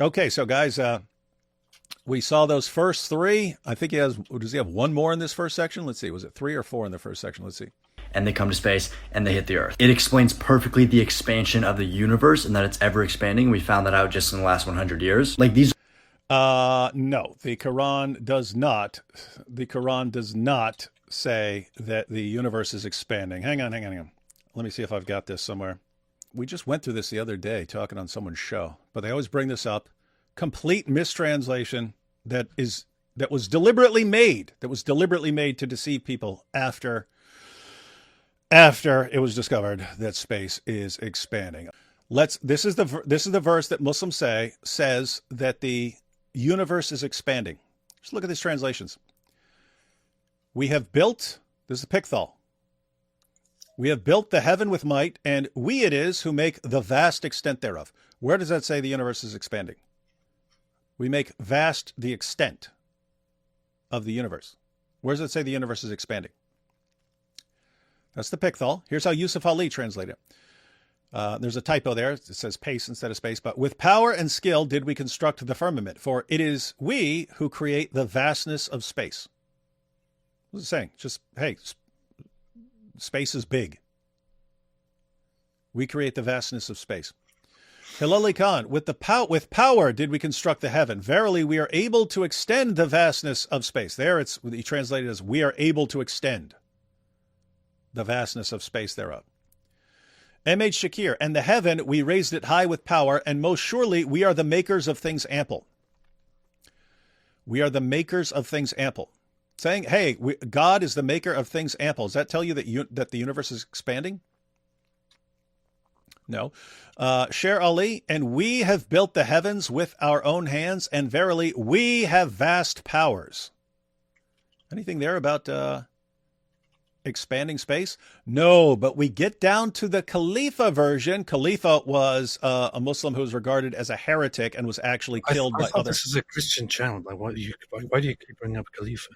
Okay, so guys, we saw those first three. I think he has. Does he have one more in this first section? Let's see. Was it three or four in the first section? Let's see. And they come to space and they hit the Earth. It explains perfectly the expansion of the universe and that it's ever expanding. We found that out just in the last 100 years. Like these. No, the Quran does not. The Quran does not say that the universe is expanding. Hang on. Let me see if I've got this somewhere. We just went through this the other day talking on someone's show, but they always bring this up. Complete mistranslation that was deliberately made. That was deliberately made to deceive people after it was discovered that space is expanding. This is the verse that Muslims say says that the universe is expanding. Just look at these translations. We have built, this is Pickthall. We have built the heaven with might, and we it is who make the vast extent thereof. Where does that say the universe is expanding? We make vast the extent of the universe. Where does it say the universe is expanding? That's the Pickthall. Here's how Yusuf Ali translated it. There's a typo there. It says pace instead of space. But with power and skill did we construct the firmament, for it is we who create the vastness of space. What's it saying? Just, hey, space is big. We create the vastness of space. Hilali Khan, with power did we construct the heaven. Verily, we are able to extend the vastness of space. There, he translated as we are able to extend the vastness of space thereof. M.H. Shakir, and the heaven we raised it high with power, and most surely we are the makers of things ample. We are the makers of things ample. Saying, hey, God is the maker of things ample. Does that tell you that the universe is expanding? No. Sher Ali, and we have built the heavens with our own hands, and verily we have vast powers. Anything there about expanding space? No, but we get down to the Khalifa version. Khalifa was a Muslim who was regarded as a heretic and was actually killed by thought other. This is a Christian channel. Like, why do you keep bringing up Khalifa?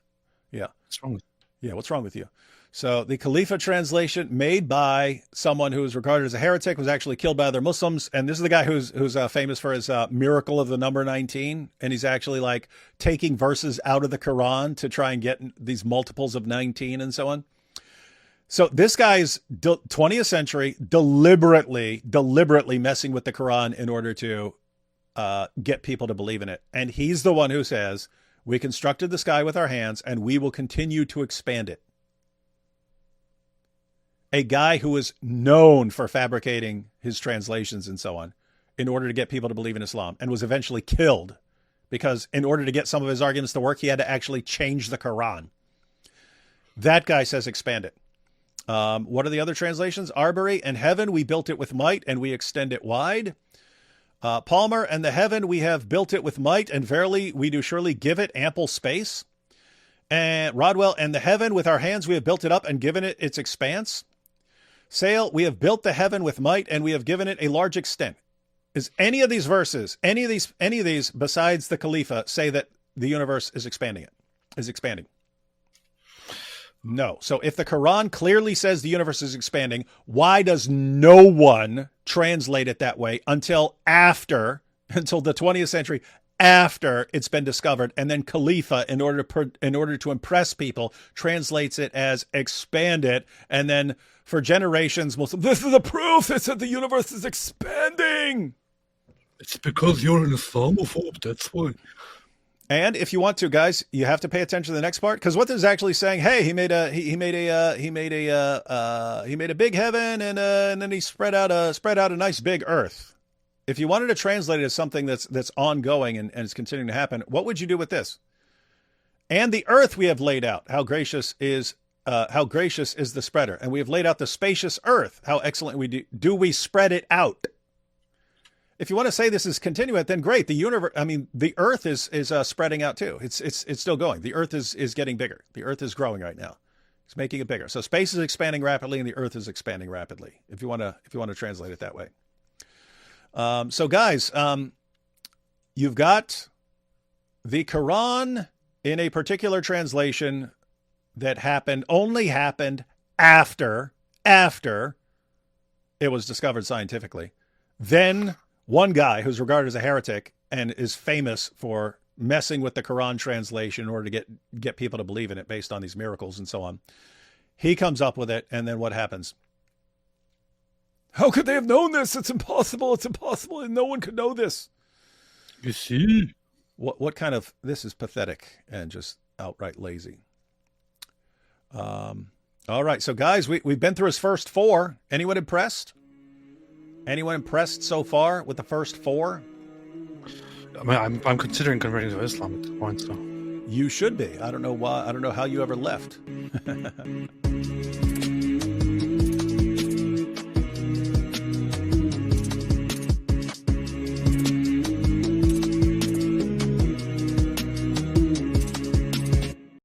Yeah. What's wrong with Yeah, what's wrong with you? So the Khalifa translation made by someone who was regarded as a heretic was actually killed by other Muslims. And this is the guy who's famous for his miracle of the number 19. And he's actually like taking verses out of the Quran to try and get these multiples of 19 and so on. So this guy's 20th century deliberately messing with the Quran in order to get people to believe in it. And he's the one who says, we constructed the sky with our hands and we will continue to expand it. A guy who is known for fabricating his translations and so on in order to get people to believe in Islam, and was eventually killed because in order to get some of his arguments to work, he had to actually change the Quran. That guy says expand it. What are the other translations? Arbery, and heaven, we built it with might and we extend it wide. Palmer, and the heaven, we have built it with might, and verily we do surely give it ample space. And Rodwell, and the heaven, with our hands we have built it up and given it its expanse. Sale, we have built the heaven with might and we have given it a large extent. Is any of these verses, any of these besides the Khalifa say that the universe is expanding? No. So if the Quran clearly says the universe is expanding, why does no one translate it that way until the 20th century, after it's been discovered, and then Khalifa, in order to impress people, translates it as expand it, and then for generations, Muslims, this is a proof that the universe is expanding. It's because you're an Islamophobe. That's why. And if you want to, guys, you have to pay attention to the next part, because what this is actually saying, hey, he made a big heaven, and then he spread out a nice big earth. If you wanted to translate it as something that's ongoing and is continuing to happen, what would you do with this? And the earth we have laid out, how gracious is the spreader, and we have laid out the spacious earth. How excellent we spread it out. If you want to say this is continuate, then great. The earth is spreading out too. It's still going. The earth is getting bigger. The earth is growing right now. It's making it bigger. So space is expanding rapidly, and the earth is expanding rapidly. If you want to translate it that way. So guys, you've got the Quran in a particular translation that only happened after it was discovered scientifically. Then one guy who's regarded as a heretic and is famous for messing with the Quran translation in order to get people to believe in it based on these miracles and so on. He comes up with it, and then what happens? How could they have known this? It's impossible. It's impossible, and no one could know this. You see? What kind of, this is pathetic and just outright lazy. All right, so guys, we've been through his first 4. Anyone impressed? Anyone impressed so far with the first 4? I mean, I'm considering converting to Islam at this point, so. You should be. I don't know why. I don't know how you ever left.